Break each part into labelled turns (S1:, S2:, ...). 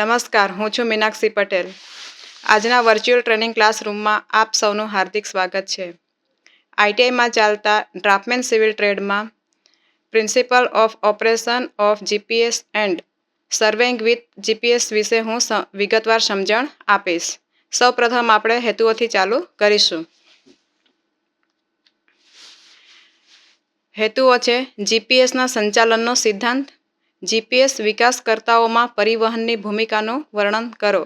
S1: નમસ્કાર, હું છું મીનાક્ષી પટેલ. આજના વર્ચ્યુઅલ ટ્રેનિંગ ક્લાસરૂમમાં આપ સૌનું હાર્દિક સ્વાગત છે. આઈટીઆઈમાં ચાલતા ડ્રાફ્ટમેન સિવિલ ટ્રેડમાં principle of operation of GPS and surveying with GPS વિશે હું વિગતવાર સમજણ આપીશ. સૌપ્રથમ આપણે હેતુઓથી ચાલુ કરીશું. હેતુઓ છે જીપીએસના સંચાલનનો સિદ્ધાંત, જીપીએસ વિકાસકર્તાઓમાં પરિવહનની ભૂમિકાનું વર્ણન કરો,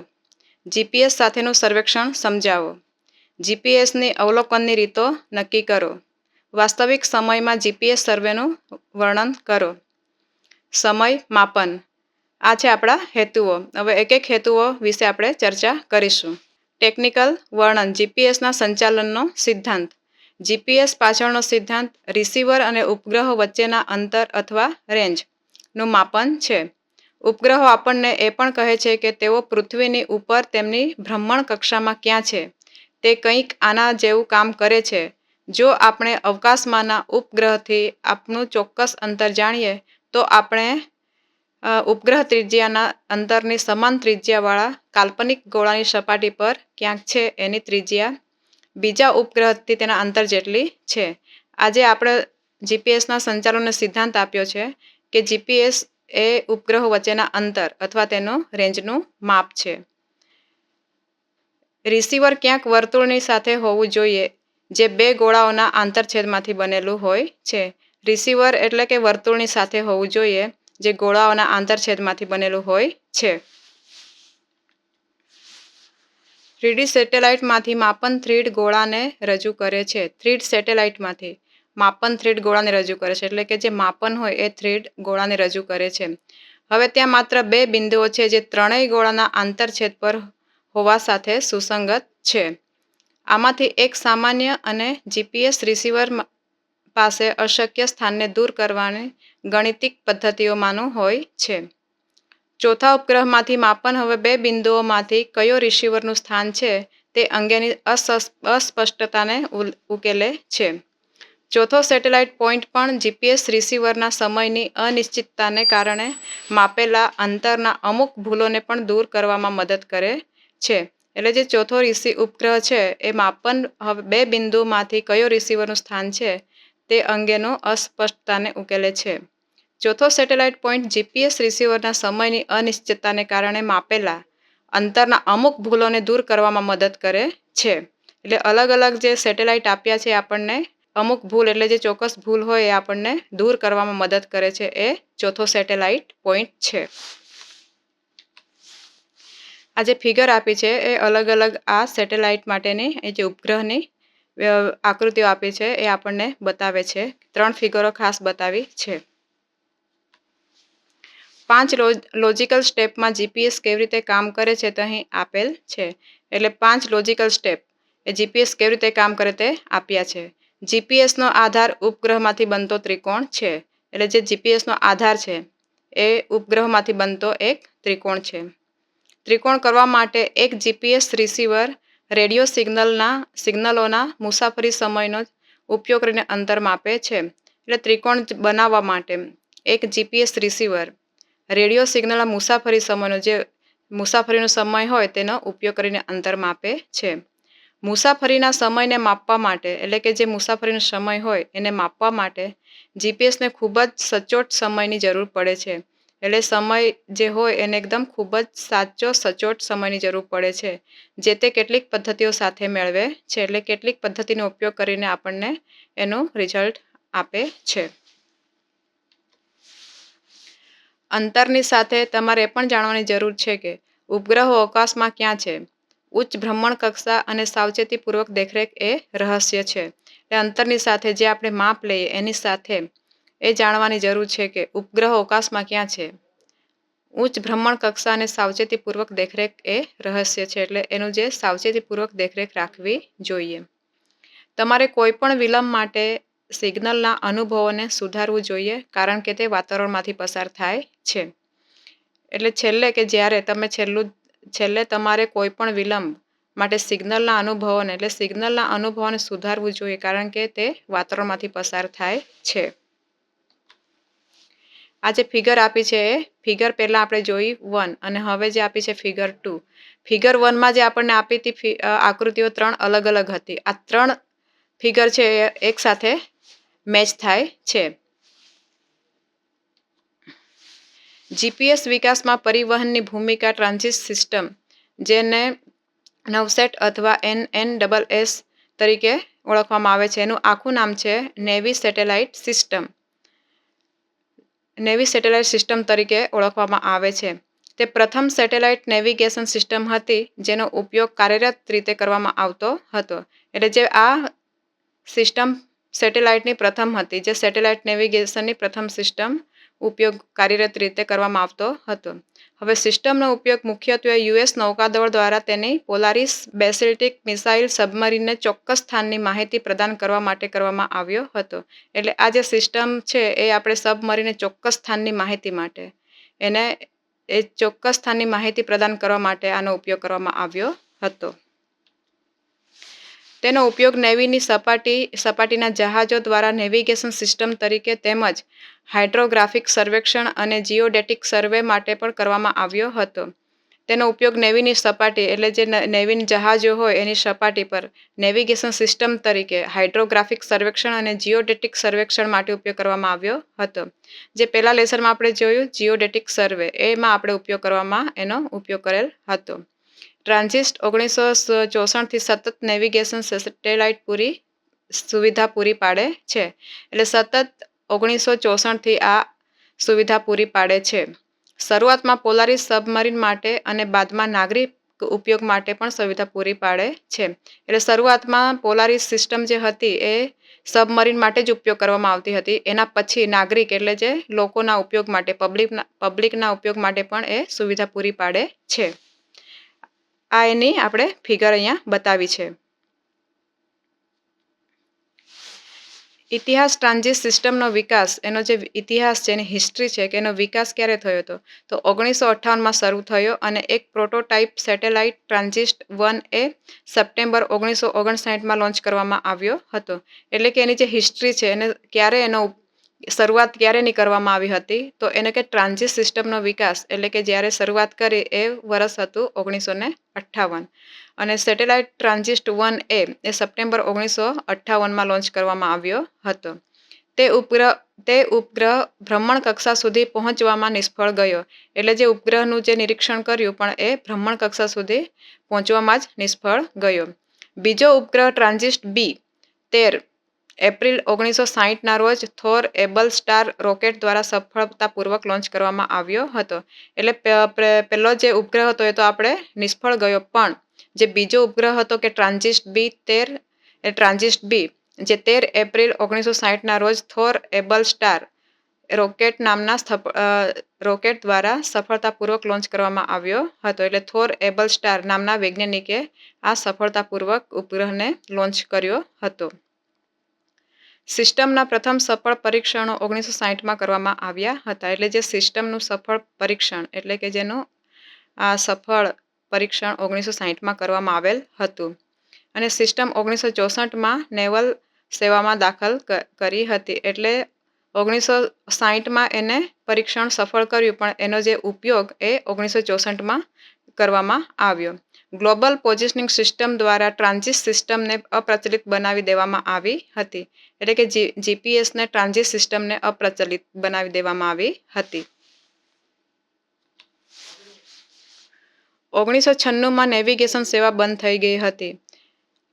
S1: જીપીએસ સાથેનું સર્વેક્ષણ સમજાવો, જીપીએસની અવલોકનની રીતો નક્કી કરો, વાસ્તવિક સમયમાં જીપીએસ સર્વેનું વર્ણન કરો. સમય માપન. આ છે આપણા હેતુઓ. હવે એક એક હેતુઓ વિશે આપણે ચર્ચા કરીશું. ટેકનિકલ વર્ણન. જીપીએસના સંચાલનનો સિદ્ધાંત. જીપીએસ પાછળનો સિદ્ધાંત રિસીવર અને ઉપગ્રહ વચ્ચેના અંતર અથવા રેન્જનું માપન છે. ઉપગ્રહો આપણને એ પણ કહે છે કે તેઓ પૃથ્વીની ઉપર તેમની ભ્રમણ કક્ષામાં ક્યાં છે. તે કંઈક આના જેવું કામ કરે છે. જો આપણે અવકાશમાંના ઉપગ્રહથી આપણું ચોક્કસ અંતર જાણીએ તો આપણે ઉપગ્રહ ત્રિજ્યાના અંતરની સમાન ત્રિજ્યાવાળા કાલ્પનિક ગોળાની સપાટી પર ક્યાંક છે એની ત્રિજ્યા બીજા ઉપગ્રહથી તેના અંતર જેટલી છે. આજે આપણે જીપીએસના સંચાલનનો સિદ્ધાંત આપ્યો છે કે જીપીએસ એ ઉપગ્રહો વચ્ચેના અંતર અથવા તેનું રેન્જનું માપ છે. રિસીવર ક્યાંક વર્તુળની સાથે હોવું જોઈએ જે બે ગોળાઓના આંતરછેદમાંથી બનેલું હોય છે. રિસીવર એટલે કે વર્તુળની સાથે હોવું જોઈએ જે ગોળાઓના આંતરછેદમાંથી બનેલું હોય છે. 3D સેટેલાઇટમાંથી માપન થ્રીડ ગોળાને રજૂ કરે છે. થ્રીડ સેટેલાઇટમાંથી માપન થ્રીડ ગોળાને રજૂ કરે છે. એટલે કે જે માપન હોય એ થ્રીડ ગોળાને રજૂ કરે છે. હવે ત્યાં માત્ર બે બિંદુઓ છે જે ત્રણેય ગોળાના આંતરછેદ પર હોવા સાથે સુસંગત છે. આમાંથી એક સામાન્ય અને જીપીએસ રિસીવર પાસે અશક્ય સ્થાનને દૂર કરવાની ગણિતિક પદ્ધતિઓમાંનું હોય છે. ચોથા ઉપગ્રહમાંથી માપન હવે બે બિંદુઓમાંથી કયો રિસીવરનું સ્થાન છે તે અંગેની અસ્પષ્ટતાને ઉકેલે છે. ચોથો સેટેલાઇટ પોઇન્ટ પણ જીપીએસ રિસીવરના સમયની અનિશ્ચિતતાને કારણે માપેલા અંતરના અમુક ભૂલોને પણ દૂર કરવામાં મદદ કરે છે. એટલે જે ચોથો ઉપગ્રહ છે એ માપન હવે બે બિંદુમાંથી કયો રિસીવરનું સ્થાન છે તે અંગેનું અસ્પષ્ટતાને ઉકેલે છે. ચોથો સેટેલાઇટ પોઇન્ટ જીપીએસ રિસીવરના સમયની અનિશ્ચિતતાને કારણે માપેલા અંતરના અમુક ભૂલોને દૂર કરવામાં મદદ કરે છે. એટલે અલગ અલગ જે સેટેલાઇટ આપ્યા છે આપણને અમુક ભૂલ એટલે જે ચોક્કસ ભૂલ હોય એ આપણને દૂર કરવામાં મદદ કરે છે. એ ચોથો સેટેલાઇટ પોઇન્ટ છે. આ જે ફિગર આપી છે એ અલગ અલગ આ સેટેલાઇટ માટેની એ જે ઉપગ્રહની આકૃતિઓ આપી છે એ આપણને બતાવે છે. 3 ફિગરો ખાસ બતાવી છે. 5 લોજિકલ સ્ટેપમાં જીપીએસ કેવી રીતે કામ કરે છે તે અહીં આપેલ છે. એટલે 5 લોજિકલ સ્ટેપ એ જીપીએસ કેવી રીતે કામ કરે તે આપ્યા છે. જીપીએસનો આધાર ઉપગ્રહમાંથી બનતો ત્રિકોણ છે. એટલે જે જીપીએસનો આધાર છે એ ઉપગ્રહમાંથી બનતો એક ત્રિકોણ છે. ત્રિકોણ કરવા માટે એક જીપીએસ રિસીવર રેડિયો સિગ્નલોના મુસાફરી સમયનો ઉપયોગ કરીને અંતર માપે છે. એટલે ત્રિકોણ બનાવવા માટે એક જીપીએસ રિસીવર રેડિયો સિગ્નલના મુસાફરીનો સમય હોય તેનો ઉપયોગ કરીને અંતર માપે છે. મુસાફરીના સમયને માપવા માટે એટલે કે જે મુસાફરીનો સમય હોય એને માપવા માટે જીપીએસને ખૂબ જ સચોટ સમયની જરૂર પડે છે. એટલે સમય જે હોય એને એકદમ ખૂબ જ સાચો સચોટ સમયની જરૂર પડે છે. જે તે કેટલીક પદ્ધતિઓ સાથે મેળવે છે. એટલે કેટલીક પદ્ધતિનો ઉપયોગ કરીને આપણને એનું રિઝલ્ટ આપે છે. અંતરની સાથે તમારે એ પણ જાણવાની જરૂર છે કે ઉપગ્રહો અવકાશમાં ક્યાં છે. ઉચ્ચ ભ્રમણ કક્ષા અને સાવચેતીપૂર્વક દેખરેખ એ રહસ્ય છે. એટલે અંતરની સાથે જે આપણે માપ લઈએ એની સાથે એ જાણવાની જરૂર છે કે ઉપગ્રહો અવકાશમાં ક્યાં છે. ઉચ્ચ ભ્રમણ કક્ષા અને સાવચેતીપૂર્વક દેખરેખ એ રહસ્ય છે. એટલે એનું જે સાવચેતીપૂર્વક દેખરેખ રાખવી જોઈએ. તમારે કોઈ પણ વિલંબ માટે સિગ્નલના અનુભવોને સુધારવું જોઈએ કારણ કે તે વાતાવરણમાંથી પસાર થાય છે. એટલે છેલ્લે કે જ્યારે તમે છેલ્લે તમારે કોઈ પણ વિલંબ માટે સિગ્નલના અનુભવોને સુધારવું જોઈએ કારણ કે તે વાતાવરણમાંથી પસાર થાય છે. આ જે ફિગર આપી છે એ ફિગર પહેલાં આપણે જોઈ 1 અને હવે જે આપી છે ફિગર 2. ફિગર 1માં જે આપણને આપી હતી આકૃતિઓ 3 અલગ અલગ હતી. આ 3 ફિગર છે એ એકસાથે મેચ થાય છે. જીપીએસ વિકાસમાં પરિવહનની ભૂમિકા ટ્રાન્ઝિટ સિસ્ટમ, જેને નવસેટ અથવા NNSS તરીકે ઓળખવામાં આવે છે, એનું આખું નામ છે navy satellite system. Navy satellite system તરીકે ઓળખવામાં આવે છે. તે પ્રથમ સેટેલાઇટ નેવિગેશન સિસ્ટમ હતી જેનો ઉપયોગ કાર્યરત રીતે કરવામાં આવતો હતો. એટલે જે આ સિસ્ટમ સેટેલાઇટની પ્રથમ હતી, જે સેટેલાઇટ નેવિગેશનની પ્રથમ સિસ્ટમ ઉપયોગ કાર્યરત રીતે કરવામાં આવતો હતો. હવે સિસ્ટમનો ઉપયોગ મુખ્યત્વે યુએસ નૌકાદળ દ્વારા તેની પોલારિસ બેલિસ્ટિક મિસાઇલ સબમરીનને ચોક્કસ સ્થાનની માહિતી પ્રદાન કરવા માટે કરવામાં આવ્યો હતો. એટલે આ જે સિસ્ટમ છે એ આપણે સબમરીને ચોક્કસ સ્થાનની માહિતી માટે એ ચોક્કસ સ્થાનની માહિતી પ્રદાન કરવા માટે આનો ઉપયોગ કરવામાં આવ્યો હતો. તેનો ઉપયોગ નેવીની સપાટીના જહાજો દ્વારા નેવિગેશન સિસ્ટમ તરીકે તેમજ હાઇડ્રોગ્રાફિક સર્વેક્ષણ અને જીઓડેટિક સર્વે માટે પણ કરવામાં આવ્યો હતો. તેનો ઉપયોગ નેવીની સપાટી એટલે જે નેવીની જહાજો હોય એની સપાટી પર નેવિગેશન સિસ્ટમ તરીકે હાઇડ્રોગ્રાફિક સર્વેક્ષણ અને જીઓડેટિક સર્વેક્ષણ માટે ઉપયોગ કરવામાં આવ્યો હતો. જે પહેલા લેસનમાં આપણે જોયું જીઓડેટિક સર્વે, એમાં આપણે એનો ઉપયોગ કરેલ હતો. ટ્રાન્ઝિટ 1964થી સતત નેવિગેશન સેટેલાઇટ સુવિધા પૂરી પાડે છે. એટલે સતત 1964થી આ સુવિધા પૂરી પાડે છે. શરૂઆતમાં પોલારિસ સબમરીન માટે અને બાદમાં નાગરિક ઉપયોગ માટે પણ સુવિધા પૂરી પાડે છે. એટલે શરૂઆતમાં પોલારિસ સિસ્ટમ જે હતી એ સબમરીન માટે જ ઉપયોગ કરવામાં આવતી હતી. એના પછી નાગરિક એટલે જે લોકોના ઉપયોગ માટે, પબ્લિકના ઉપયોગ માટે પણ એ સુવિધા પૂરી પાડે છે. આ એની આપણે ફિગર અહીંયા બતાવી છે. ઇતિહાસ ટ્રાન્ઝિટ સિસ્ટમનો વિકાસ, એનો જે ઇતિહાસ છે એની હિસ્ટ્રી છે કે એનો વિકાસ ક્યારે થયો હતો, તો 1958માં શરૂ થયો અને એક પ્રોટોટાઇપ સેટેલાઇટ ટ્રાન્ઝિટ 1 એ સપ્ટેમ્બર 1959માં લોન્ચ કરવામાં આવ્યો હતો. એટલે કે એની જે હિસ્ટ્રી છે એને શરૂઆત ક્યારેની કરવામાં આવી હતી, તો એને કે ટ્રાન્ઝિટ સિસ્ટમનો વિકાસ એટલે કે જ્યારે શરૂઆત કરી એ વર્ષ હતું 1958. અને સેટેલાઇટ ટ્રાન્ઝિટ 1 એ સપ્ટેમ્બર 1958માં લોન્ચ કરવામાં આવ્યો હતો. તે ઉપગ્રહ ભ્રમણ કક્ષા સુધી પહોંચવામાં નિષ્ફળ ગયો. એટલે જે ઉપગ્રહનું જે નિરીક્ષણ કર્યું પણ એ ભ્રમણ કક્ષા સુધી પહોંચવામાં જ નિષ્ફળ ગયો. બીજો ઉપગ્રહ ટ્રાન્ઝિટ બી 13 એપ્રિલ 1960ના રોજ થોર એબલ સ્ટાર રોકેટ દ્વારા સફળતાપૂર્વક લોન્ચ કરવામાં આવ્યો હતો. એટલે પહેલો જે ઉપગ્રહ હતો એ તો આપણે નિષ્ફળ ગયો, પણ જે બીજો ઉપગ્રહ હતો કે ટ્રાન્ઝિટ બી 13 એપ્રિલ 1960ના રોજ થોર એબલ સ્ટાર રોકેટ નામના રોકેટ દ્વારા સફળતાપૂર્વક લોન્ચ કરવામાં આવ્યો હતો. એટલે થોર એબલ સ્ટાર નામના વૈજ્ઞાનિકે આ સફળતાપૂર્વક ઉપગ્રહને લોન્ચ કર્યો હતો. સિસ્ટમના પ્રથમ સફળ પરીક્ષણો 1960માં કરવામાં આવ્યા હતા. એટલે જે સિસ્ટમનું સફળ પરીક્ષણ એટલે કે જેનું આ સફળ પરીક્ષણ 1960માં કરવામાં આવેલ હતું. અને સિસ્ટમ 1964માં નેવલ સેવામાં દાખલ કરી હતી. એટલે 1960માં એને પરીક્ષણ સફળ કર્યું, પણ એનો જે ઉપયોગ એ 1964માં કરવામાં આવ્યો. ગ્લોબલ પોઝિશનિંગ સિસ્ટમ દ્વારા ટ્રાન્ઝિટ સિસ્ટમને અપ્રચલિત બનાવી દેવામાં આવી હતી. એટલે કે જીપીએસને ટ્રાન્ઝિટ સિસ્ટમને અપ્રચલિત બનાવી દેવામાં આવી હતી. 1996માં નેવિગેશન સેવા બંધ થઈ ગઈ હતી.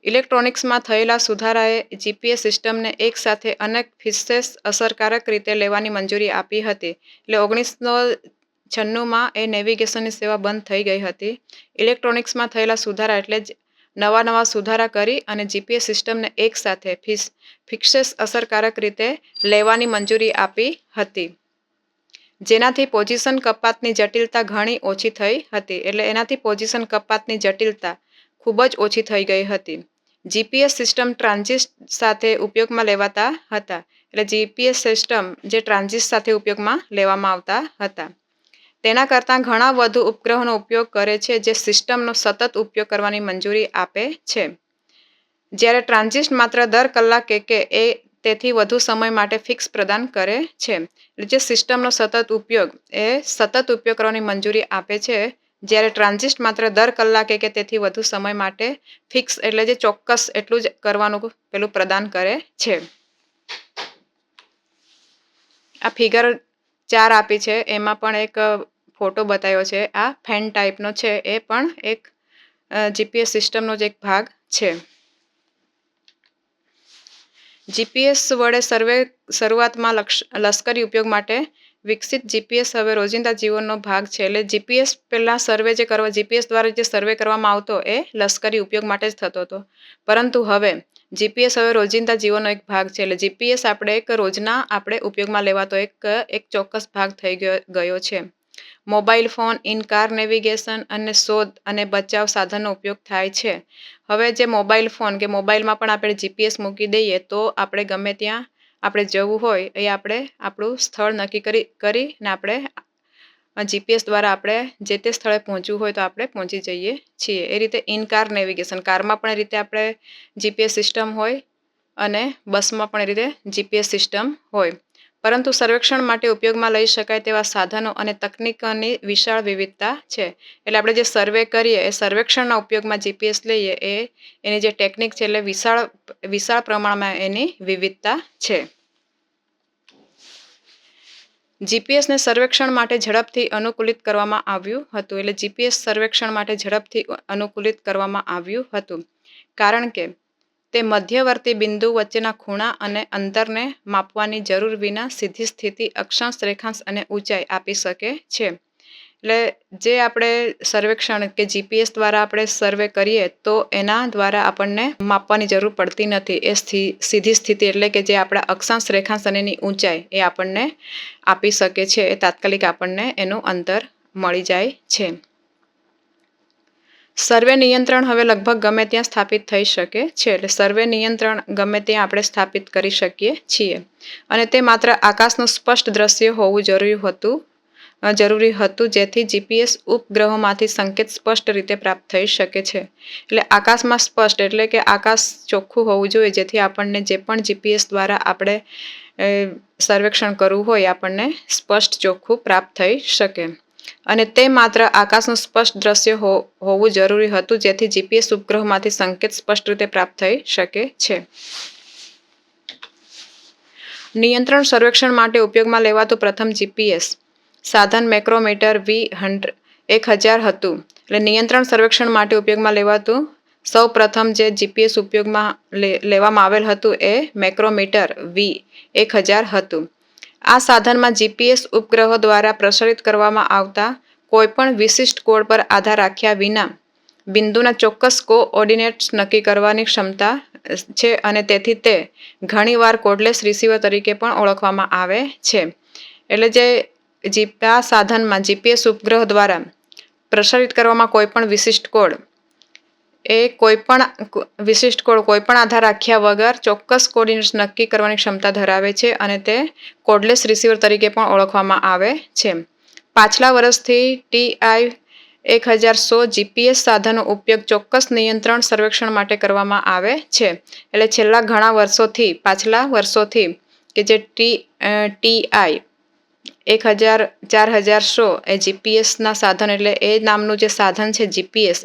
S1: ઇલેક્ટ્રોનિક્સમાં થયેલા સુધારાએ જીપીએસ સિસ્ટમને એકસાથે અનેક ફીચર્સ અસરકારક રીતે લેવાની મંજૂરી આપી હતી. એટલે 1996માં એ નેવિગેશનની સેવા બંધ થઈ ગઈ હતી. ઇલેક્ટ્રોનિક્સમાં થયેલા સુધારા એટલે નવા સુધારા કરી અને જીપીએસ સિસ્ટમને એકસાથે ફીચર્સ અસરકારક રીતે લેવાની મંજૂરી આપી હતી. જેનાથી પોઝિશન કપાતની જટિલતા ઘણી ઓછી થઈ હતી. એટલે એનાથી પોઝિશન કપાતની જટિલતા ખૂબ જ ઓછી થઈ ગઈ હતી. જીપીએસ સિસ્ટમ ટ્રાન્ઝિટ સાથે ઉપયોગમાં લેવાતા હતા. એટલે જીપીએસ સિસ્ટમ જે ટ્રાન્ઝિટ સાથે ઉપયોગમાં લેવામાં આવતા હતા. તેના કરતાં ઘણા વધુ ઉપગ્રહોનો ઉપયોગ કરે છે, જે સિસ્ટમનો સતત ઉપયોગ કરવાની મંજૂરી આપે છે. જ્યારે ટ્રાન્ઝિટ માત્ર દર કલાકે કે તેથી વધુ સમય માટે ફિક્સ પ્રદાન કરે છે. એટલે જે સિસ્ટમનો સતત ઉપયોગ એ સતત ઉપયોગ કરવાની મંજૂરી આપે છે, જ્યારે ટ્રાન્ઝિસ્ટ માત્ર દર કલાકે કે તેથી વધુ સમય માટે ફિક્સ એટલે જે ચોક્કસ એટલું જ કરવાનું પેલું પ્રદાન કરે છે. આ ફિગર 4 આપી છે, એમાં પણ એક ફોટો બતાવ્યો છે. આ ફેન ટાઈપનો છે, એ પણ એક જીપીએસ સિસ્ટમનો જ એક ભાગ છે. જીપીએસ વડે શરૂઆતમાં લશ્કરી ઉપયોગ માટે વિકસિત જીપીએસ હવે રોજિંદા જીવનનો ભાગ છે. એટલે જીપીએસ પહેલાં જીપીએસ દ્વારા જે સર્વે કરવામાં આવતો એ લશ્કરી ઉપયોગ માટે જ થતો હતો, પરંતુ હવે જીપીએસ હવે રોજિંદા જીવનનો એક ભાગ છે. એટલે જીપીએસ આપણે એક રોજના આપણે ઉપયોગમાં લેવાતો એક ચોક્કસ ભાગ થઈ ગયો છે. Mobile phone, in car navigation અને શોધ અને બચાવ સાધનનો ઉપયોગ થાય છે. હવે જે મોબાઈલ ફોન કે મોબાઈલમાં પણ આપણે જીપીએસ મૂકી દઈએ તો આપણે ગમે ત્યાં આપણે જવું હોય એ આપણે આપણું સ્થળ નક્કી કરીને આપણે જીપીએસ દ્વારા આપણે જે તે સ્થળે પહોંચવું હોય તો આપણે પહોંચી જઈએ છીએ. એ રીતે ઇન કાર નેવિગેશન, કારમાં પણ એ રીતે આપણે જીપીએસ સિસ્ટમ હોય અને બસમાં પણ એ રીતે જીપીએસ સિસ્ટમ હોય. પરંતુ સર્વેક્ષણ માટે ઉપયોગમાં લઈ શકાય તેવા સાધનો અને તકનીકોની વિશાળ વિવિધતા છે. એટલે આપણે જે સર્વે કરીએ એ સર્વેક્ષણના ઉપયોગમાં જીપીએસ લઈએ એની જે ટેકનિક છે એટલે વિશાળ પ્રમાણમાં એની વિવિધતા છે. જીપીએસને સર્વેક્ષણ માટે ઝડપથી અનુકૂલિત કરવામાં આવ્યું હતું. એટલે જીપીએસ સર્વેક્ષણ માટે ઝડપથી અનુકૂલિત કરવામાં આવ્યું હતું, કારણ કે તે મધ્યવર્તી બિંદુ વચ્ચેના ખૂણા અને અંતરને માપવાની જરૂર વિના સીધી સ્થિતિ, અક્ષાંશ, રેખાંશ અને ઊંચાઈ આપી શકે છે. એટલે જે આપણે સર્વેક્ષણ કે જીપીએસ દ્વારા આપણે સર્વે કરીએ તો એના દ્વારા આપણને માપવાની જરૂર પડતી નથી. એ સીધી સ્થિતિ એટલે કે જે આપણા અક્ષાંશ, રેખાંશ અને એની ઊંચાઈ એ આપણને આપી શકે છે. એ તાત્કાલિક આપણને એનું અંતર મળી જાય છે. સર્વે નિયંત્રણ હવે લગભગ ગમે ત્યાં સ્થાપિત થઈ શકે છે. એટલે સર્વે નિયંત્રણ ગમે ત્યાં આપણે સ્થાપિત કરી શકીએ છીએ, અને તે માત્ર આકાશનું સ્પષ્ટ દ્રશ્ય હોવું જરૂરી હતું જેથી જીપીએસ ઉપગ્રહોમાંથી સંકેત સ્પષ્ટ રીતે પ્રાપ્ત થઈ શકે છે. એટલે આકાશમાં સ્પષ્ટ એટલે કે આકાશ ચોખ્ખું હોવું જોઈએ, જેથી આપણને જે પણ જીપીએસ દ્વારા આપણે સર્વેક્ષણ કરવું હોય આપણને સ્પષ્ટ ચોખ્ખું પ્રાપ્ત થઈ શકે. અને તે માત્ર આકાશનું સ્પષ્ટ દ્રશ્ય હોવું જરૂરી હતું જેથી જીપીએસ ઉપગ્રહમાંથી સંકેત સ્પષ્ટ રીતે પ્રાપ્ત થઈ શકે છે. નિયંત્રણ સર્વેક્ષણ માટે ઉપયોગમાં લેવાતું પ્રથમ જીપીએસ સાધન મેક્રોમીટર V1000 હતું. એટલે નિયંત્રણ સર્વેક્ષણ માટે ઉપયોગમાં લેવાતું સૌ પ્રથમ જે જીપીએસ ઉપયોગમાં લેવામાં આવેલ હતું એ મેક્રોમીટર V1000 હતું. આ સાધનમાં જીપીએસ ઉપગ્રહો દ્વારા પ્રસારિત કરવામાં આવતા કોઈપણ વિશિષ્ટ કોડ પર આધાર રાખ્યા વિના બિંદુના ચોક્કસ કોઓર્ડિનેટ્સ નક્કી કરવાની ક્ષમતા છે, અને તેથી તે ઘણીવાર કોર્ડલેસ રિસીવર તરીકે પણ ઓળખવામાં આવે છે. એટલે જે આ સાધનમાં જીપીએસ ઉપગ્રહ દ્વારા પ્રસારિત કરવામાં કોઈપણ વિશિષ્ટ કોડ કોઈપણ આધાર રાખ્યા વગર ચોક્કસ કોઓર્ડિનેટ્સ નક્કી કરવાની ક્ષમતા ધરાવે છે, અને તે કોર્ડલેસ રિસીવર તરીકે પણ ઓળખવામાં આવે છે. પાછલા વર્ષથી TI-1100 જીપીએસ સાધનનો ઉપયોગ ચોક્કસ નિયંત્રણ સર્વેક્ષણ માટે કરવામાં આવે છે. એટલે છેલ્લા ઘણા પાછલા વર્ષોથી કે જે TI-4000 એ જીપીએસના સાધન એટલે એ નામનું જે સાધન છે જીપીએસ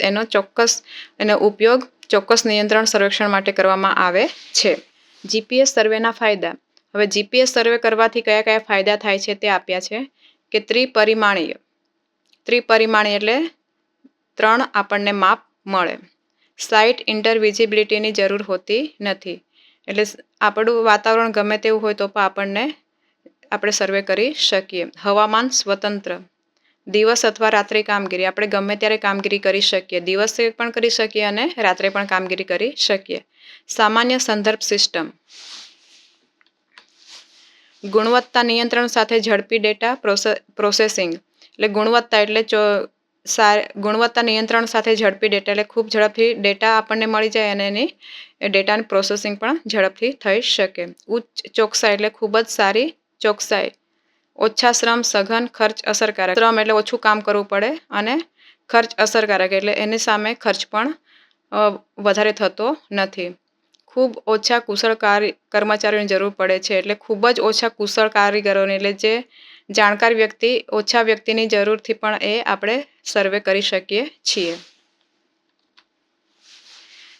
S1: એનો ઉપયોગ ચોક્કસ નિયંત્રણ સર્વેક્ષણ માટે કરવામાં આવે છે. જીપીએસ સર્વેના ફાયદા. હવે જીપીએસ સર્વે કરવાથી કયા કયા ફાયદા થાય છે તે આપ્યા છે કે ત્રિપરિમાણીય એટલે 3 આપણને માપ મળે. સાઇટ ઇન્ટરવિઝિબિલિટીની જરૂર હોતી નથી. એટલે આપણું વાતાવરણ ગમે તેવું હોય તો પણ આપણે સર્વે કરી શકીએ. હવામાન સ્વતંત્ર, દિવસ અથવા રાત્રે કામગીરી, આપણે ગમે ત્યારે કામગીરી કરી શકીએ. દિવસે પણ કરી શકીએ અને રાત્રે પણ કામગીરી કરી શકીએ. સામાન્ય સંદર્ભ સિસ્ટમ, ગુણવત્તા નિયંત્રણ સાથે ઝડપી ડેટા પ્રોસેસિંગ. એટલે ગુણવત્તા નિયંત્રણ સાથે ઝડપી ડેટા એટલે ખૂબ ઝડપથી ડેટા આપણને મળી જાય અને એની ડેટાની પ્રોસેસિંગ પણ ઝડપથી થઈ શકે. ઉચ્ચ ચોકસાઈ એટલે ખૂબ જ સારી ચોકસાઈ. ઓછા શ્રમ, સઘન, ખર્ચ અસરકારક. શ્રમ એટલે ઓછું કામ કરવું પડે, અને ખર્ચ અસરકારક એટલે એની સામે ખર્ચ પણ વધારે થતો નથી. ખૂબ ઓછા કુશળ કર્મચારીઓની જરૂર પડે છે. એટલે ખૂબ જ ઓછા કુશળ કારીગરોની, એટલે જે જાણકાર વ્યક્તિ, ઓછા વ્યક્તિની જરૂરથી પણ એ આપણે સર્વે કરી શકીએ છીએ.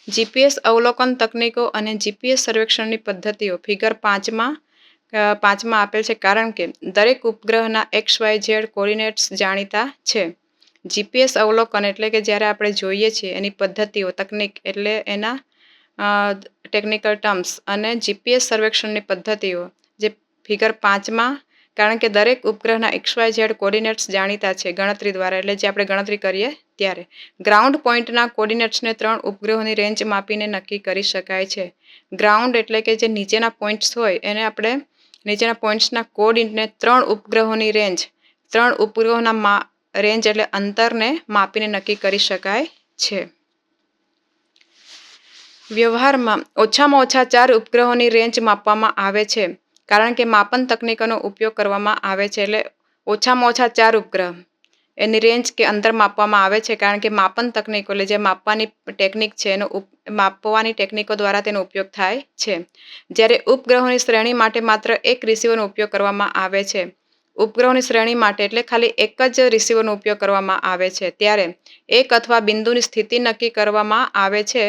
S1: જીપીએસ અવલોકન તકનીકો અને જીપીએસ સર્વેક્ષણની પદ્ધતિઓ ફિગર 5માં આપેલ છે, કારણ કે દરેક ઉપગ્રહના XYZ કોર્ડિનેટ્સ જાણીતા છે. જીપીએસ અવલોકન એટલે કે જ્યારે આપણે જોઈએ છીએ એની પદ્ધતિઓ, તકનીક એટલે એના ટેકનિકલ ટર્મ્સ, અને જીપીએસ સર્વેક્ષણની પદ્ધતિઓ જે ફિગર 5માં, કારણ કે દરેક ઉપગ્રહના XYZ કોર્ડિનેટ્સ જાણીતા છે ગણતરી દ્વારા, એટલે જે આપણે ગણતરી કરીએ ત્યારે ગ્રાઉન્ડ પોઈન્ટના કોર્ડિનેટ્સને 3 ઉપગ્રહોની રેન્જ માપીને નક્કી કરી શકાય છે. ગ્રાઉન્ડ એટલે કે જે નીચેના પોઈન્ટ્સ હોય એને આપણે નીચેના પોઈન્ટ્સના કોર્ડિનેટને 3 ઉપગ્રહોની રેન્જ, 3 ઉપગ્રહોના રેન્જ એટલે અંતરને માપીને નક્કી કરી શકાય છે. વ્યવહારમાં ઓછામાં ઓછા 4 ઉપગ્રહોની રેન્જ માપવામાં આવે છે, કારણ કે માપન તકનીકોનો ઉપયોગ કરવામાં આવે છે. એટલે ઓછામાં ઓછા 4 ઉપગ્રહ એની રેન્જ કે અંતર માપવામાં આવે છે, કારણ કે માપન તકનીકો એટલે જે માપવાની ટેકનિક છે એનો માપવાની ટેકનિકો દ્વારા તેનો ઉપયોગ થાય છે. જ્યારે ઉપગ્રહોની શ્રેણી માટે માત્ર એક રિસીવરનો ઉપયોગ કરવામાં આવે છે. ઉપગ્રહોની શ્રેણી માટે એટલે ખાલી એક જ રિસીવરનો ઉપયોગ કરવામાં આવે છે. ત્યારે એક અથવા બિંદુની સ્થિતિ નક્કી કરવામાં આવે છે.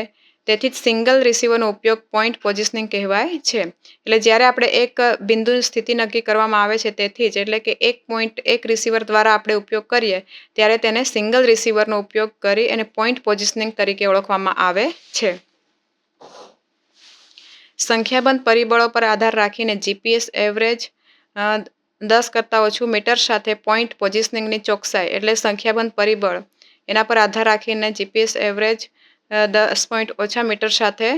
S1: તેથી જ સિંગલ રિસીવરનો ઉપયોગ પોઈન્ટ પોઝિશનિંગ કહેવાય છે. એટલે જ્યારે આપણે એક બિંદુની સ્થિતિ નક્કી કરવામાં આવે છે, તેથી જ એટલે કે એક પોઈન્ટ એક રિસીવર દ્વારા આપણે ઉપયોગ કરીએ ત્યારે તેને સિંગલ રિસીવરનો ઉપયોગ કરી અને પોઈન્ટ પોઝિશનિંગ તરીકે ઓળખવામાં આવે છે. સંખ્યાબંધ પરિબળો પર આધાર રાખીને જીપીએસ એવરેજ 10 કરતાં ઓછું મીટર સાથે પોઈન્ટ પોઝિશનિંગની ચોકસાઈ, એટલે સંખ્યાબંધ પરિબળ એના પર આધાર રાખીને જીપીએસ એવરેજ 10 પોઈન્ટ ઓછા મીટર સાથે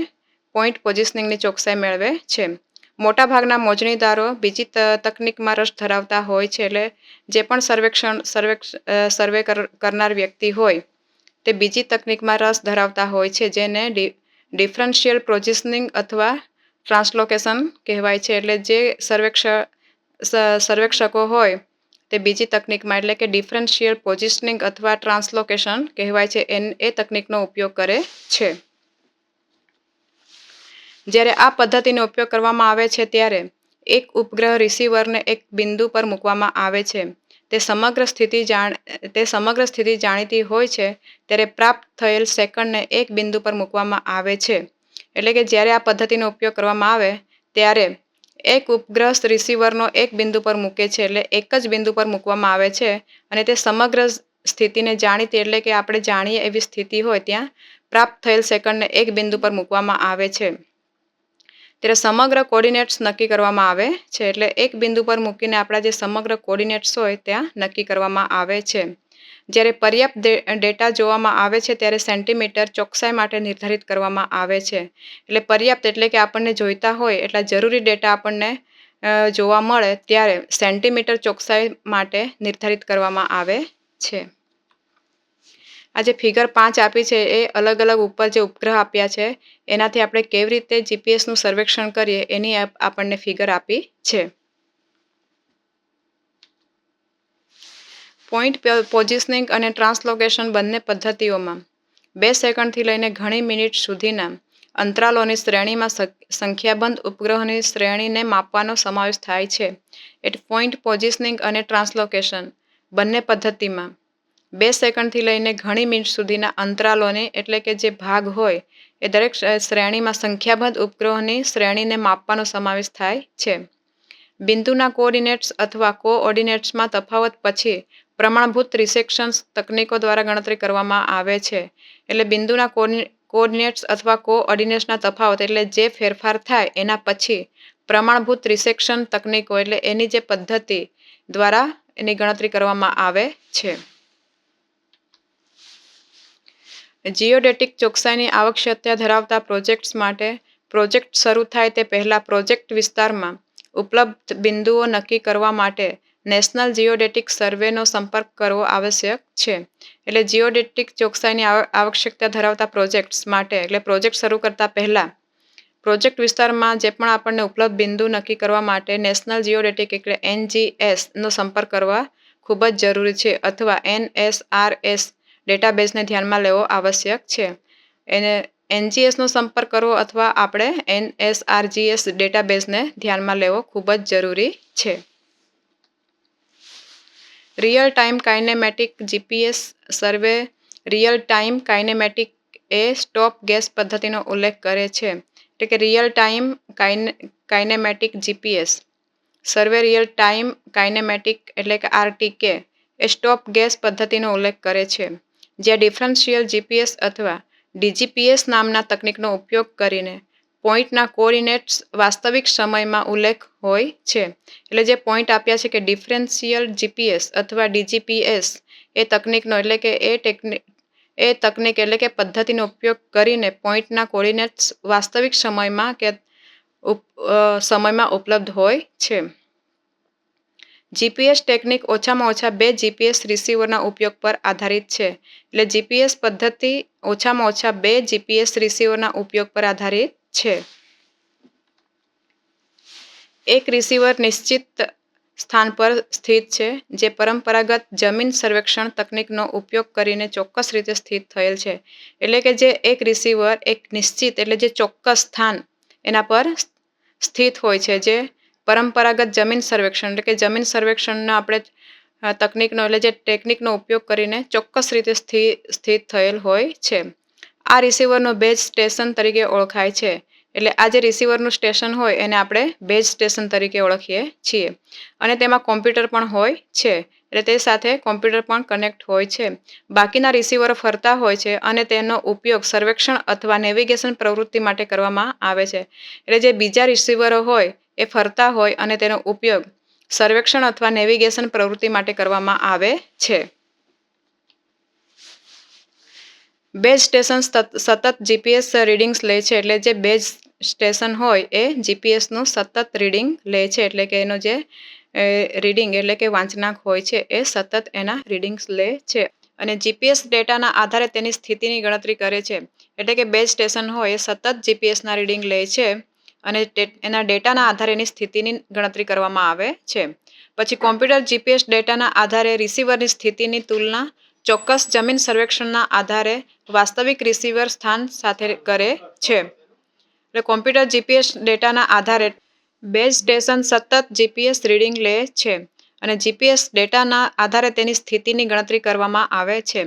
S1: પોઈન્ટ પોઝિશનિંગની ચોકસાઈ મેળવે છે. મોટાભાગના મોજણીદારો બીજી તકનીકમાં રસ ધરાવતા હોય છે. એટલે જે પણ સર્વે કરનાર વ્યક્તિ હોય તે બીજી તકનીકમાં રસ ધરાવતા હોય છે, જેને ડિફરન્શિયલ પોઝિશનિંગ અથવા ટ્રાન્સલોકેશન કહેવાય છે. એટલે જે સર્વેક્ષકો હોય તે બીજી તકનીકમાં એટલે કે ડિફરન્શિયલ પોઝિશનિંગ અથવા ટ્રાન્સલોકેશન કહેવાય છે એ તકનીકનો ઉપયોગ કરે છે. જ્યારે આ પદ્ધતિનો ઉપયોગ કરવામાં આવે છે ત્યારે એક ઉપગ્રહ રિસીવરને એક બિંદુ પર મૂકવામાં આવે છે. તે સમગ્ર સ્થિતિ જાણીતી હોય છે ત્યારે પ્રાપ્ત થયેલ સેકન્ડને એક બિંદુ પર મૂકવામાં આવે છે. એટલે કે જ્યારે આ પદ્ધતિનો ઉપયોગ કરવામાં આવે ત્યારે એક ઉપગ્રહ રિસીવરનો એક બિંદુ પર મૂકે છે. એટલે એક જ બિંદુ પર મૂકવામાં આવે છે અને તે સમગ્ર સ્થિતિને જાણીતી એટલે કે આપણે જાણીએ એવી સ્થિતિ હોય ત્યાં પ્રાપ્ત થયેલ સેકન્ડને એક બિંદુ પર મૂકવામાં આવે છે. ત્યારે સમગ્ર કોર્ડિનેટ્સ નક્કી કરવામાં આવે છે. એટલે એક બિંદુ પર મૂકીને આપણા જે સમગ્ર કોર્ડિનેટ્સ હોય ત્યાં નક્કી કરવામાં આવે છે. જ્યારે પર્યાપ્ત ડેટા જોવામાં આવે છે ત્યારે સેન્ટીમીટર ચોકસાઈ માટે નિર્ધારિત કરવામાં આવે છે. એટલે પર્યાપ્ત એટલે કે આપણને જોઈતા હોય એટલા જરૂરી ડેટા આપણને જોવા મળે ત્યારે સેન્ટીમીટર ચોકસાઈ માટે નિર્ધારિત કરવામાં આવે છે. આ જે ફિગર 5 આપી છે એ અલગ અલગ ઉપર જે ઉપગ્રહ આપ્યા છે એનાથી આપણે કેવી રીતે જીપીએસનું સર્વેક્ષણ કરીએ એની આપણને ફિગર આપી છે. પોઈન્ટ પોઝિશનિંગ અને ટ્રાન્સલોકેશન બંને પદ્ધતિઓમાં 2 સેકન્ડથી લઈને ઘણી મિનિટ સુધીના અંતરાલોની શ્રેણીમાં સંખ્યાબંધ ઉપગ્રહોની શ્રેણીને માપવાનો સમાવેશ થાય છે. એટલે પોઈન્ટ પોઝિશનિંગ અને ટ્રાન્સલોકેશન બંને પદ્ધતિમાં 2 સેકન્ડથી લઈને ઘણી મિનિટ સુધીના અંતરાલોને એટલે કે જે ભાગ હોય એ દરેક શ્રેણીમાં સંખ્યાબંધ ઉપગ્રહોની શ્રેણીને માપવાનો સમાવેશ થાય છે. બિંદુના કોઓર્ડિનેટ્સ અથવા કોઓર્ડિનેટ્સમાં તફાવત પછી પ્રમાણભૂત રિસેક્શન તકનીકો દ્વારા ગણતરી કરવામાં આવે છે. એટલે બિંદુના કોઓર્ડિનેટ્સ અથવા કોઓર્ડિનેટ્સના તફાવત એટલે જે ફેરફાર થાય એના પછી પ્રમાણભૂત રિસેક્શન તકનીકો એટલે એની જે પદ્ધતિ દ્વારા એની ગણતરી કરવામાં આવે છે. જીઓડેટિક ચોકસાઈની આવશ્યકતા ધરાવતા પ્રોજેક્ટ્સ માટે પ્રોજેક્ટ શરૂ થાય તે પહેલાં પ્રોજેક્ટ વિસ્તારમાં ઉપલબ્ધ બિંદુઓ નક્કી કરવા માટે નેશનલ જીઓડેટિક સર્વેનો સંપર્ક કરવો આવશ્યક છે. એટલે જીઓડેટિક ચોકસાઈની આવશ્યકતા ધરાવતા પ્રોજેક્ટ્સ માટે એટલે પ્રોજેક્ટ શરૂ કરતા પહેલાં પ્રોજેક્ટ વિસ્તારમાં જે પણ આપણને ઉપલબ્ધ બિંદુ નક્કી કરવા માટે નેશનલ જીઓડેટિક એટલે NGSનો સંપર્ક કરવા ખૂબ જ જરૂરી છે, અથવા NSRS ડેટાબેઝને ધ્યાનમાં લેવો આવશ્યક છે. એને NGSનો સંપર્ક કરવો અથવા આપણે NSRGS ડેટાબેઝને ધ્યાનમાં લેવો ખૂબ જ જરૂરી છે. રિયલ ટાઈમ કાઇનેમેટિક જીપીએસ સર્વે રિયલ ટાઈમ કાઇનેમેટિક એ સ્ટોપ ગેસ પદ્ધતિનો ઉલ્લેખ કરે છે. એટલે કે રિયલ ટાઈમ કાઇનેમેટિક જીપીએસ સર્વે રિયલ ટાઈમ કાઇનેમેટિક એટલે કે RTK એ સ્ટોપ ગેસ પદ્ધતિનો ઉલ્લેખ કરે છે, જ્યાં ડિફરન્શિયલ જીપીએસ અથવા DGPS નામના તકનીકનો ઉપયોગ કરીને પોઈન્ટના કોઓર્ડિનેટ્સ વાસ્તવિક સમયમાં ઉલ્લેખ હોય છે. એટલે જે પોઈન્ટ આપ્યા છે કે ડિફરન્શિયલ જીપીએસ અથવા DGPS એ તકનીકનો એટલે કે તકનીક એટલે કે પદ્ધતિનો ઉપયોગ કરીને પોઈન્ટના કોઓર્ડિનેટ્સ વાસ્તવિક સમયમાં ઉપલબ્ધ હોય છે. જીપીએસ ટેકનિક ઓછામાં ઓછા 2 જીપીએસ રિસીવરના ઉપયોગ પર આધારિત છે. એટલે જીપીએસ પદ્ધતિ ઓછામાં ઓછા 2 જીપીએસ રિસીવરના ઉપયોગ પર આધારિત છે. એક રિસીવર નિશ્ચિત સ્થાન પર સ્થિત છે, જે પરંપરાગત જમીન સર્વેક્ષણ તકનીકનો ઉપયોગ કરીને ચોક્કસ રીતે સ્થિત થયેલ છે. એટલે કે જે એક રિસીવર એક નિશ્ચિત એટલે જે ચોક્કસ સ્થાન એના પર સ્થિત હોય છે, જે પરંપરાગત જમીન સર્વેક્ષણ એટલે કે જમીન સર્વેક્ષણના આપણે તકનીકનો એટલે જે ટેકનિકનો ઉપયોગ કરીને ચોક્કસ રીતે સ્થિત થયેલ હોય છે. આ રિસીવરનો બેઝ સ્ટેશન તરીકે ઓળખાય છે. એટલે આ જે રિસીવરનું સ્ટેશન હોય એને આપણે બેઝ સ્ટેશન તરીકે ઓળખીએ છીએ. અને તેમાં કોમ્પ્યુટર પણ હોય છે. એટલે તે સાથે કોમ્પ્યુટર પણ કનેક્ટ હોય છે. બાકીના રિસીવરો ફરતા હોય છે અને તેનો ઉપયોગ સર્વેક્ષણ અથવા નેવિગેશન પ્રવૃત્તિ માટે કરવામાં આવે છે. એટલે જે બીજા રિસીવરો હોય એ ફરતા હોય અને તેનો ઉપયોગ સર્વેક્ષણ અથવા નેવિગેશન પ્રવૃત્તિ માટે કરવામાં આવે છે. બેઝ સ્ટેશન સતત જીપીએસ રીડિંગ્સ લે છે. એટલે જે બેઝ સ્ટેશન હોય એ જીપીએસનું સતત રીડિંગ લે છે. એટલે કે એનો જે રીડિંગ એટલે કે વાંચનાક હોય છે એ સતત એના રીડિંગ્સ લે છે. અને જીપીએસ ડેટાના આધારે તેની સ્થિતિની ગણતરી કરે છે. એટલે કે બેઝ સ્ટેશન હોય એ સતત જીપીએસના રીડિંગ લે છે અને એના ડેટાના આધારે એની સ્થિતિની ગણતરી કરવામાં આવે છે. પછી કોમ્પ્યુટર જીપીએસ ડેટાના આધારે રિસીવરની સ્થિતિની તુલના ચોક્કસ જમીન સર્વેક્ષણના આધારે વાસ્તવિક રિસીવર સ્થાન સાથે કરે છે. એટલે કોમ્પ્યુટર જીપીએસ ડેટાના આધારે બેઝ સ્ટેશન સતત જીપીએસ રીડિંગ લે છે અને જીપીએસ ડેટાના આધારે તેની સ્થિતિની ગણતરી કરવામાં આવે છે.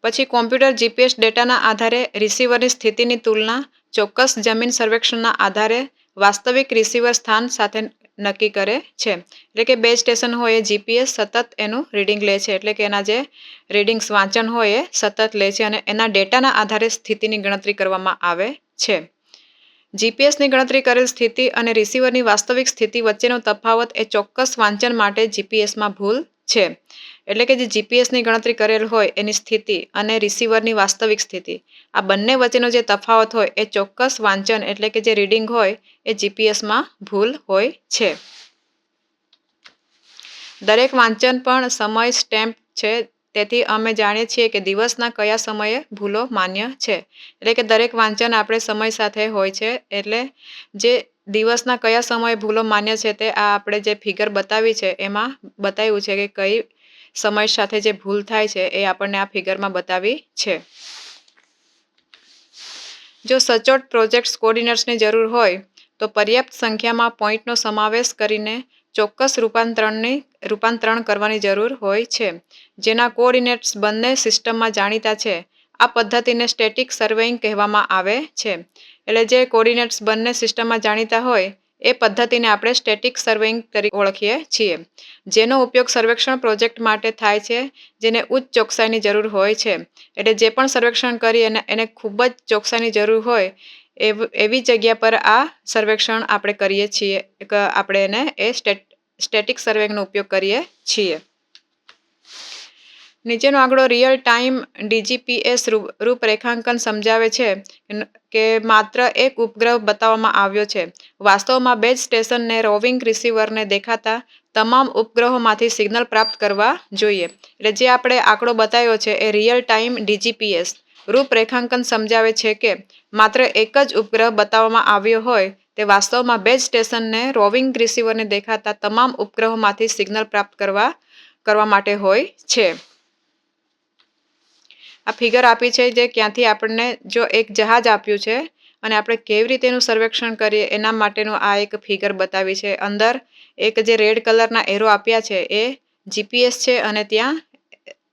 S1: પછી કોમ્પ્યુટર જીપીએસ ડેટાના આધારે રિસીવરની સ્થિતિની તુલના ચોક્કસ જમીન સર્વેક્ષણના આધારે વાસ્તવિક રિસીવર સ્થાન સાથે નક્કી કરે છે. એટલે કે બેઝ સ્ટેશન હોય એ જીપીએસ સતત એનું રીડિંગ લે છે. એટલે કે એના જે રીડિંગ્સ વાંચન હોય એ સતત લે છે અને એના ડેટાના આધારે સ્થિતિની ગણતરી કરવામાં આવે છે. જીપીએસની ગણતરી કરેલ સ્થિતિ અને રિસીવરની વાસ્તવિક સ્થિતિ વચ્ચેનો તફાવત એ ચોક્કસ વાંચન માટે જીપીએસમાં ભૂલ છે. એટલે કે જે જીપીએસની ગણતરી કરેલ હોય એની સ્થિતિ અને રિસીવરની વાસ્તવિક સ્થિતિ આ બંને વચ્ચેનો જે તફાવત હોય એ ચોક્કસ વાંચન એટલે કે જે રીડિંગ હોય એ જીપીએસમાં ભૂલ હોય છે. દરેક વાંચન પણ સમય સ્ટેમ્પ છે. તેથી અમે જાણીએ છીએ કે દિવસના કયા સમયે ભૂલો માન્ય છે. એટલે કે દરેક વાંચન આપણે સમય સાથે હોય છે. એટલે જે દિવસના કયા સમયે ભૂલો માન્ય છે તે આ આપણે જે ફિગર બતાવી છે એમાં બતાવ્યું છે કે કઈ સમય સાથે જે ભૂલ થાય છે એ આપણને આ ફિગરમાં બતાવી છે. જો સચોટ પ્રોજેક્ટ કોઓર્ડિનેટ્સની જરૂર હોય તો પર્યાપ્ત સંખ્યામાં પોઈન્ટનો સમાવેશ કરીને ચોક્કસ રૂપાંતરણ કરવાની જરૂર હોય છે, જેના કોઓર્ડિનેટ્સ બંને સિસ્ટમમાં જાણીતા છે. આ પદ્ધતિને સ્ટેટિક સર્વેઇંગ કહેવામાં આવે છે. એટલે જે કોઓર્ડિનેટ્સ બંને સિસ્ટમમાં જાણીતા હોય એ પદ્ધતિને આપણે સ્ટેટિક સર્વેઇંગ તરીકે ઓળખીએ છીએ, જેનો ઉપયોગ સર્વેક્ષણ પ્રોજેક્ટ માટે થાય છે જેને ઉચ્ચ ચોકસાઈની જરૂર હોય છે. એટલે જે પણ સર્વેક્ષણ કરી એને ખૂબ જ ચોકસાઈની જરૂર હોય એવી જગ્યા પર આ સર્વેક્ષણ આપણે કરીએ છીએ. આપણે એને સ્ટેટિક સર્વેનો ઉપયોગ કરીએ છીએ. નીચેનો આંકડો રિયલ ટાઈમ DGPS રૂપરેખાંકન સમજાવે છે કે માત્ર એક ઉપગ્રહ બતાવવામાં આવ્યો છે. વાસ્તવમાં બેઝ સ્ટેશનને રોવિંગ રિસીવરને દેખાતા તમામ ઉપગ્રહોમાંથી સિગ્નલ પ્રાપ્ત કરવા જોઈએ. એટલે જે આપણે આંકડો બતાવ્યો છે એ રિયલ ટાઈમ DGPS રૂપરેખાંકન સમજાવે છે કે માત્ર એક જ ઉપગ્રહ બતાવવામાં આવ્યો હોય તે વાસ્તવમાં બેઝ સ્ટેશનને રોવિંગ રિસીવરને દેખાતા તમામ ઉપગ્રહોમાંથી સિગ્નલ પ્રાપ્ત કરવા માટે હોય છે. આ ફિગર આપી છે જે ક્યાંથી આપણને જો એક જહાજ આપ્યું છે અને આપણે કેવી રીતે એનું સર્વેક્ષણ કરીએ એના માટેનું આ એક ફિગર બતાવી છે. અંદર એક જે રેડ કલરના એરો આપ્યા છે એ જીપીએસ છે અને ત્યાં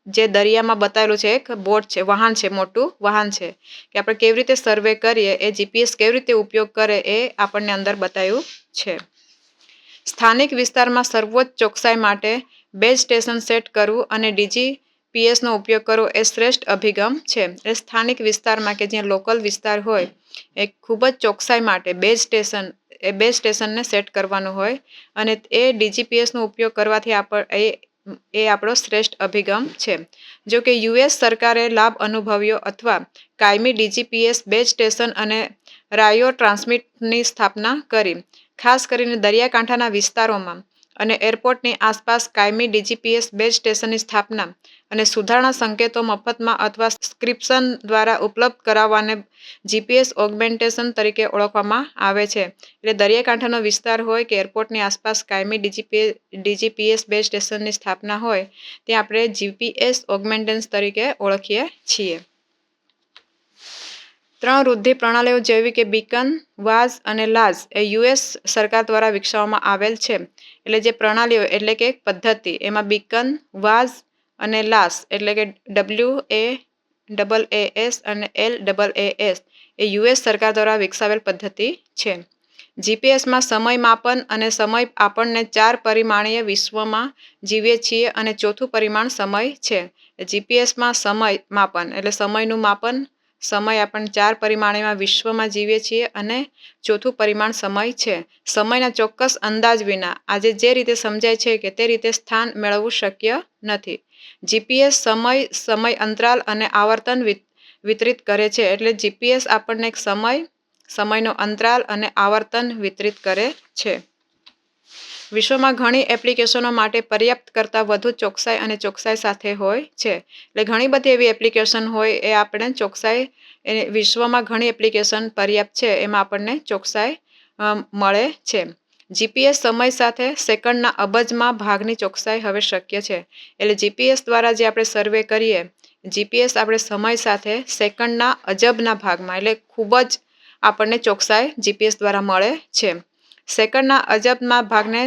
S1: જે દરિયામાં બતાવેલું છે એક બોટ છે, વાહન છે, મોટું વાહન છે કે આપણે કેવી રીતે સર્વે કરીએ એ જીપીએસ કેવી રીતે ઉપયોગ કરે એ આપણને અંદર બતાવ્યું છે. સ્થાનિક વિસ્તારમાં સર્વોચ્ચ ચોકસાઈ માટે બેઝ સ્ટેશન સેટ કરવું અને ડીજીપીએસનો ઉપયોગ કરવો એ શ્રેષ્ઠ અભિગમ છે. એટલે સ્થાનિક વિસ્તારમાં કે જ્યાં લોકલ વિસ્તાર હોય એ ખૂબ જ ચોકસાઈ માટે બેઝ સ્ટેશનને સેટ કરવાનું હોય અને એ ડીજીપીએસનો ઉપયોગ કરવાથી એ આપણો શ્રેષ્ઠ અભિગમ છે. જો કે યુએસ સરકારે લાભ અનુભવ્યો અથવા કાયમી ડીજીપીએસ બેઝ સ્ટેશન અને રાયો ટ્રાન્સમિટની સ્થાપના કરી. ખાસ કરીને દરિયાકાંઠાના વિસ્તારોમાં અને એરપોર્ટની આસપાસ કાયમી ડીજીપીએસ બેઝ સ્ટેશનની સ્થાપના અને સુધારણા સંકેતો મફતમાં અથવા સબસ્ક્રિપ્શન દ્વારા ઉપલબ્ધ કરાવવાને જીપીએસ ઓગમેન્ટેશન તરીકે ઓળખવામાં આવે છે. એટલે દરિયાકાંઠાનો વિસ્તાર હોય કે એરપોર્ટની આસપાસ કાયમી ડીજીપીએસ બેઝ સ્ટેશનની સ્થાપના હોય ત્યાં આપણે જીપીએસ ઓગમેન્ટેશન તરીકે ઓળખીએ છીએ. 3 વૃદ્ધિ પ્રણાલીઓ જેવી કે બીકન, વાઝ અને લાઝ એ યુએસ સરકાર દ્વારા વિકસાવવામાં આવેલ છે. એટલે જે પ્રણાલીઓ એટલે કે પદ્ધતિ એમાં બીકન, વાઝ અને લાસ એટલે કે WAAS અને LAAS એ યુએસ સરકાર દ્વારા વિકસાવેલ પદ્ધતિ છે. જીપીએસમાં સમય માપન અને સમય આપણને 4 પરિમાણીય વિશ્વમાં જીવીએ છીએ અને ચોથું પરિમાણ સમય છે. જીપીએસમાં સમય માપન એટલે સમયનું માપન, સમય આપણને 4 પરિમાણીય વિશ્વમાં જીવીએ છીએ અને ચોથું પરિમાણ સમય છે. સમયના ચોક્કસ અંદાજ વિના આજે જે રીતે સમજાય છે કે તે રીતે સ્થાન મેળવવું શક્ય નથી. જીપીએસ સમય અંતરાલ અને આવર્તન વિતરિત કરે છે. એટલે જીપીએસ આપણને એક સમયનો અંતરાલ અને આવર્તન વિતરિત કરે છે. વિશ્વમાં ઘણી એપ્લિકેશનો માટે પર્યાપ્ત કરતાં વધુ ચોકસાઈ અને ચોકસાઈ સાથે હોય છે. એટલે ઘણી બધી એવી એપ્લિકેશન હોય એ આપણે ચોકસાઈ વિશ્વમાં ઘણી એપ્લિકેશન પર્યાપ્ત છે એમાં આપણને ચોકસાઈ મળે છે. જીપીએસ સમય સાથે સેકન્ડના અબજમાં ભાગની ચોકસાઈ હવે શક્ય છે. એટલે જીપીએસ દ્વારા જે આપણે સર્વે કરીએ જીપીએસ આપણે સમય સાથે સેકન્ડના અજબના ભાગમાં એટલે ખૂબ જ આપણને ચોકસાઈ જીપીએસ દ્વારા મળે છે. સેકન્ડના અજબના ભાગને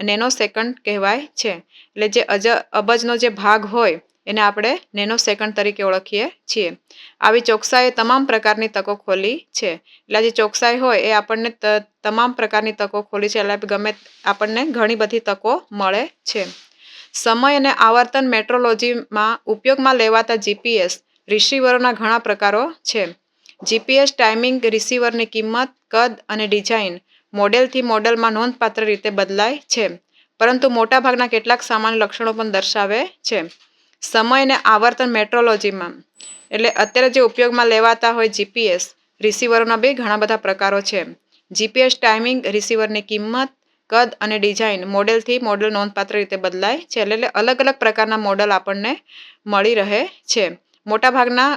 S1: નેનો સેકન્ડ કહેવાય છે. એટલે જે અબજનો જે ભાગ હોય એને આપણે નેનો સેકન્ડ તરીકે ઓળખીએ છીએ. આવી ચોકસાઈએ તમામ પ્રકારની તકો ખોલી છે. એટલે જે ચોકસાઈ હોય એ આપણને તમામ પ્રકારની તકો ખોલી છે. એટલે આપણને ઘણી બધી તકો મળે છે. સમય અને આવર્તન મેટ્રોલોજીમાં ઉપયોગમાં લેવાતા જીપીએસ રિસીવરોના ઘણા પ્રકારો છે. જીપીએસ ટાઇમિંગ રિસીવરની કિંમત, કદ અને ડિઝાઇન મોડેલથી મોડેલમાં નોંધપાત્ર રીતે બદલાય છે, પરંતુ મોટાભાગના કેટલાક સામાન્ય લક્ષણો પણ દર્શાવે છે. સમય અને આવર્તન મેટ્રોલોજીમાં એટલે અત્યારે જે ઉપયોગમાં લેવાતા હોય જીપીએસ રિસીવરોના બી ઘણા બધા પ્રકારો છે. જીપીએસ ટાઇમિંગ રિસીવરની કિંમત, કદ અને ડિઝાઇન મોડેલથી મોડેલ નોંધપાત્ર રીતે બદલાય છે. એટલે અલગ અલગ પ્રકારના મોડેલ આપણને મળી રહે છે. મોટાભાગના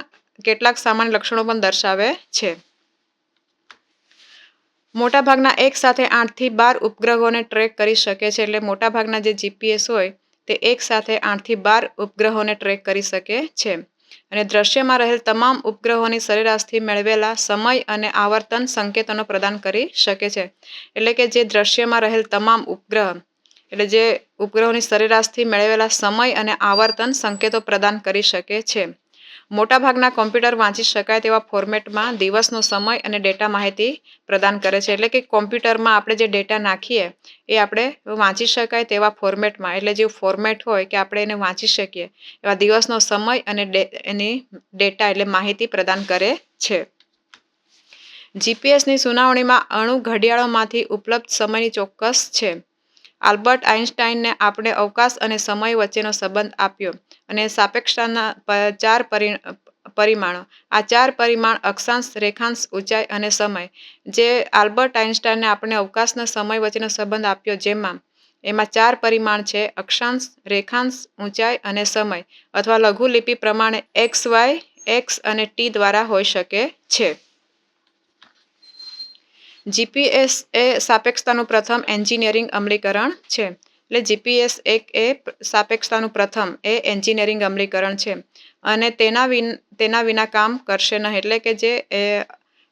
S1: કેટલાક સામાન્ય લક્ષણો પણ દર્શાવે છે. મોટાભાગના એક સાથે 8 થી 12 ઉપગ્રહોને ટ્રેક કરી શકે છે. એટલે મોટાભાગના જે જીપીએસ હોય તે એક સાથે 8 થી 12 ઉપગ્રહોને ટ્રેક કરી શકે છે અને દ્રશ્યમાં રહેલ તમામ ઉપગ્રહોની સરેરાશથી મેળવેલા સમય અને આવર્તન સંકેતોનો પ્રદાન કરી શકે છે. એટલે કે જે દ્રશ્યમાં રહેલ તમામ ઉપગ્રહ એટલે જે ઉપગ્રહોની સરેરાશથી મેળવેલા સમય અને આવર્તન સંકેતો પ્રદાન કરી શકે છે. મોટાભાગના કોમ્પ્યુટર વાંચી શકાય તેવા ફોર્મેટમાં દિવસનો સમય અને ડેટા માહિતી પ્રદાન કરે છે. એટલે કે કોમ્પ્યુટરમાં આપણે જે ડેટા નાખીએ એ આપણે વાંચી શકાય તેવા ફોર્મેટમાં એટલે જે ફોર્મેટ હોય કે આપણે એને વાંચી શકીએ એવા દિવસનો સમય અને એની ડેટા એટલે માહિતી પ્રદાન કરે છે. જીપીએસની સુનાવણીમાં અણુ ઘડિયાળોમાંથી ઉપલબ્ધ સમયની ચોક્કસ છે. આલ્બર્ટ આઇન્સ્ટાઈને આપણે અવકાશ અને સમય વચ્ચેનો સંબંધ આપ્યો અને સાપેક્ષતાના 4 પરિમાણો. આ 4 પરિમાણ અક્ષાંશ, રેખાંશ, ઊંચાઈ અને સમય. જે આલ્બર્ટ આઇન્સ્ટાઈને આપણે અવકાશના સમય વચ્ચેનો સંબંધ આપ્યો એમાં 4 પરિમાણ છે અક્ષાંશ, રેખાંશ, ઊંચાઈ અને સમય અથવા લઘુલિપિ પ્રમાણે એક્સ, વાય, એક્સ અને ટી દ્વારા હોઈ શકે છે. જીપીએસ એ સાપેક્ષતાનું પ્રથમ એન્જિનિયરિંગ અમલીકરણ છે. એટલે જીપીએસ એ સાપેક્ષતાનું પ્રથમ એ એન્જિનિયરિંગ અમલીકરણ છે અને તેના વિના કામ કરશે નહીં. એટલે કે જે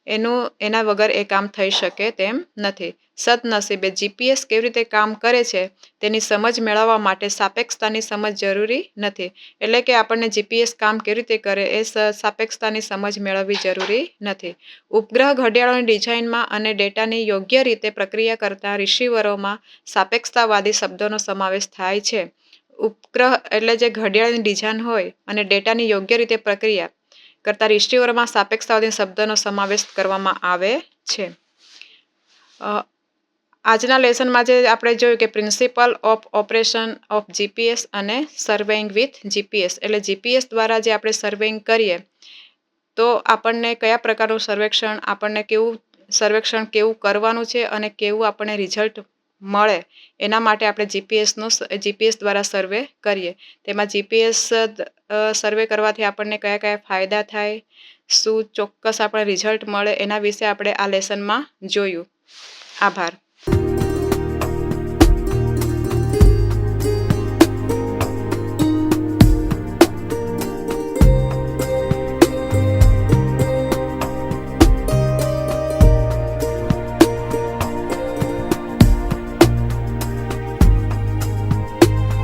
S1: એના વગર એ કામ થઈ શકે તેમ નથી. સદનસીબે જીપીએસ કેવી રીતે કામ કરે છે તેની સમજ મેળવવા માટે સાપેક્ષતાની સમજ જરૂરી નથી. એટલે કે આપણને જીપીએસ કામ કેવી રીતે કરે એ સાપેક્ષતાની સમજ મેળવવી જરૂરી નથી. ઉપગ્રહ ઘડિયાળોની ડિઝાઇનમાં અને ડેટાની યોગ્ય રીતે પ્રક્રિયા કરતા રિસીવરોમાં સાપેક્ષતાવાદી શબ્દોનો સમાવેશ થાય છે. ઉપગ્રહ એટલે જે ઘડિયાળની ડિઝાઇન હોય અને ડેટાની યોગ્ય રીતે પ્રક્રિયા કરતા રિસીવરોમાં સાપેક્ષતાવાદી શબ્દનો સમાવેશ કરવામાં આવે છે. આજના લેસનમાં જે આપણે જોયું કે principal of operation of GPS અને સર્વેઇંગ વિથ જીપીએસ, એટલે જીપીએસ દ્વારા જે આપણે સર્વેઇંગ કરીએ તો આપણને કયા પ્રકારનું સર્વેક્ષણ કેવું કરવાનું છે અને કેવું આપણને રિઝલ્ટ મળે એના માટે આપણે જીપીએસ દ્વારા સર્વે કરીએ. તેમાં જીપીએસ સર્વે કરવાથી આપણને કયા કયા ફાયદા થાય, શું ચોક્કસ આપણે રિઝલ્ટ મળે એના વિશે આપણે આ લેસનમાં જોયું. આભાર.